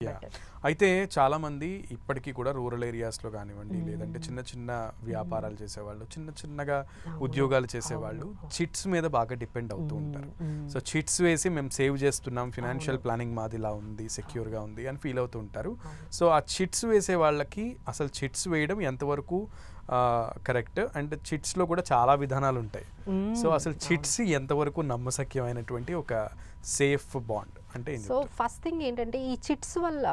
Better. అయితే చాలామంది ఇప్పటికీ కూడా రూరల్ ఏరియాస్లో కానివ్వండి, లేదంటే చిన్న చిన్న వ్యాపారాలు చేసేవాళ్ళు, చిన్న చిన్నగా ఉద్యోగాలు చేసేవాళ్ళు చిట్స్ మీద బాగా డిపెండ్ అవుతూ ఉంటారు. సో చిట్స్ వేసి మేము సేవ్ చేస్తున్నాం, ఫినాన్షియల్ ప్లానింగ్ మాది ఇలా ఉంది, సెక్యూర్గా ఉంది అని ఫీల్ అవుతూ ఉంటారు. సో ఆ చిట్స్ వేసే వాళ్ళకి అసలు చిట్స్ వేయడం ఎంతవరకు కరెక్ట్, అండ్ చిట్స్లో కూడా చాలా విధానాలు ఉంటాయి. సో అసలు చిట్స్ ఎంతవరకు నమ్మశక్యమైనటువంటి ఒక సేఫ్ బాండ్ అంటే? సో ఫస్ట్ థింగ్ ఏంటంటే ఈ చిట్స్ వల్ల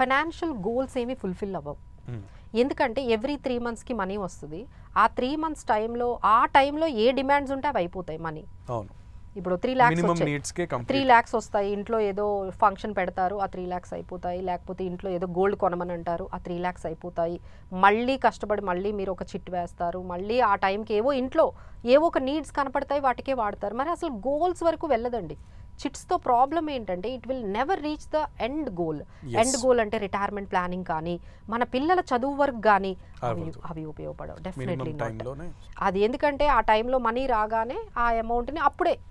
ఫైనాన్షియల్ గోల్స్ ఏమి ఫుల్ఫిల్ అవ్వవు. ఎందుకంటే ఎవ్రీ 3 monthsకి మనీ వస్తుంది. ఆ 3 months ఆ టైంలో ఏ డిమాండ్స్ ఉంటే అవి అయిపోతాయి మనీ. అవును, ఇప్పుడు 3 lakhs వస్తాయి, ఇంట్లో ఏదో ఫంక్షన్ పెడతారు, ఆ 3 lakhs అయిపోతాయి. లేకపోతే ఇంట్లో ఏదో గోల్డ్ కొనమని అంటారు, ఆ 3 lakhs అయిపోతాయి. మళ్ళీ కష్టపడి మళ్ళీ మీరు ఒక చిట్ వేస్తారు, మళ్ళీ ఆ టైంకి ఇంట్లో ఏవో ఒక నీడ్స్ కనపడతాయి, వాటికే వాడతారు. మరి అసలు గోల్స్ వరకు వెళ్ళదండి. చిట్స్తో ప్రాబ్లం ఏంటంటే it will never reach the end goal. End goal అంటే రిటైర్మెంట్ ప్లానింగ్ కానీ, మన పిల్లల చదువు వరకు కానీ అవి ఉపయోగపడవు డెఫినెట్లీ నాట్. అది ఎందుకంటే ఆ టైంలో మనీ రాగానే ఆ అమౌంట్ని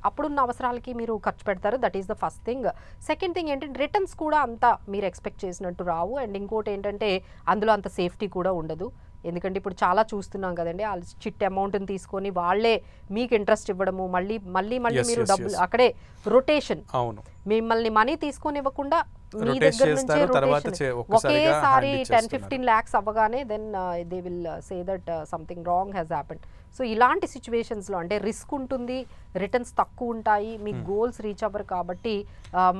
అప్పుడున్న అవసరాలకి మీరు ఖర్చు పెడతారు. That is the first thing. Second thing ఏంటంటే రిటర్న్స్ కూడా అంత మీరు ఎక్స్పెక్ట్ చేసినట్టు రావు. అండ్ ఇంకోటి ఏంటంటే అందులో అంత సేఫ్టీ కూడా ఉండదు. ఎందుకంటే ఇప్పుడు చాలా చూస్తున్నాం కదండి, ఆ చిట్ అమౌంట్ని తీసుకొని వాళ్ళే మీకు ఇంట్రెస్ట్ ఇవ్వడము, మళ్ళీ మీరు డబ్బులు అక్కడే రొటేషన్, మిమ్మల్ని మనీ తీసుకొని ఇవ్వకుండా మీ దగ్గర నుంచే రొటేషన్. ఒకేసారి 10-15 lakhs అవ్వగానే then they will say that something wrong has happened. So ఇలాంటి సిచ్యువేషన్స్లో అంటే రిస్క్ ఉంటుంది, రిటర్న్స్ తక్కువ ఉంటాయి, మీ గోల్స్ రీచ్ అవ్వరు. కాబట్టి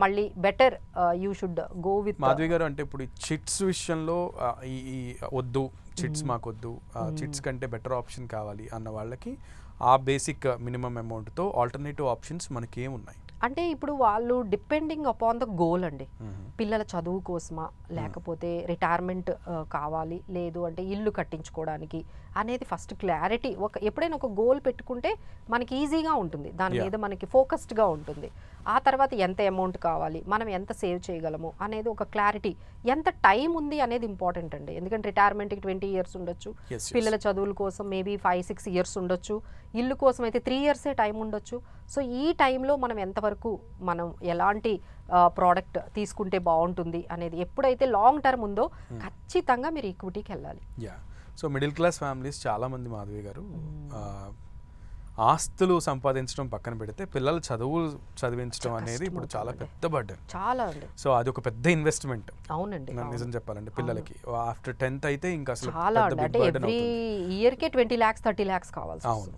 మళ్ళీ better you should go with. Madhavi గారు, అంటే ఇప్పుడు చిట్స్ విషయంలో ఈ వద్దు, చిట్స్ మాకొద్దు, చిట్స్ కంటే బెటర్ ఆప్షన్ కావాలి అన్న వాళ్ళకి ఆ బేసిక్ మినిమం అమౌంట్తో ఆల్టర్నేటివ్ ఆప్షన్స్ మనకి ఏమున్నాయి? అంటే ఇప్పుడు వాళ్ళు డిపెండింగ్ అపాన్ ద గోల్ అండి. పిల్లల చదువు కోసమా, లేకపోతే రిటైర్మెంట్ కావాలి, లేదు అంటే ఇల్లు కట్టించుకోవడానికి అనేది ఫస్ట్ క్లారిటీ. ఎప్పుడైనా ఒక గోల్ పెట్టుకుంటే మనకి ఈజీగా ఉంటుంది, దాని మీద మనకి ఫోకస్డ్గా ఉంటుంది. ఆ తర్వాత ఎంత అమౌంట్ కావాలి, మనం ఎంత సేవ్ చేయగలము అనేది ఒక క్లారిటీ. ఎంత టైం ఉంది అనేది ఇంపార్టెంట్ అండి. ఎందుకంటే రిటైర్మెంట్కి 20 years ఉండొచ్చు, పిల్లల చదువుల కోసం మేబీ 5-6 years ఉండొచ్చు, ఇల్లు కోసం అయితే 3 years టైం ఉండొచ్చు. సో ఈ టైంలో మనం ఎంతవరకు మనం ఎలాంటి ప్రోడక్ట్ తీసుకుంటే బాగుంటుంది అనేది ఎప్పుడైతే లాంగ్ టర్మ్ ఉందో ఖచ్చితంగా మీరు ఈక్విటీకి వెళ్ళాలి. సో మిడిల్ క్లాస్ ఫ్యామిలీస్ చాలామంది, మాధవి గారు, ఆస్తులు సంపాదించడం పక్కన పెడితే పిల్లల చదువులు చదివించడం అనేది ఇప్పుడు చాలా పెద్ద బర్డెన్. చాలా అండి. సో అది ఒక పెద్ద ఇన్వెస్ట్మెంట్. అవునండి, నిజం చెప్పాలంటే పిల్లలకి ఆఫ్టర్ 10th అయితే ఇంకా అసలు చాలా అంటే ఎవ్రీ ఇయర్కే 20 lakhs 30 lakhs కావాలి. అవును.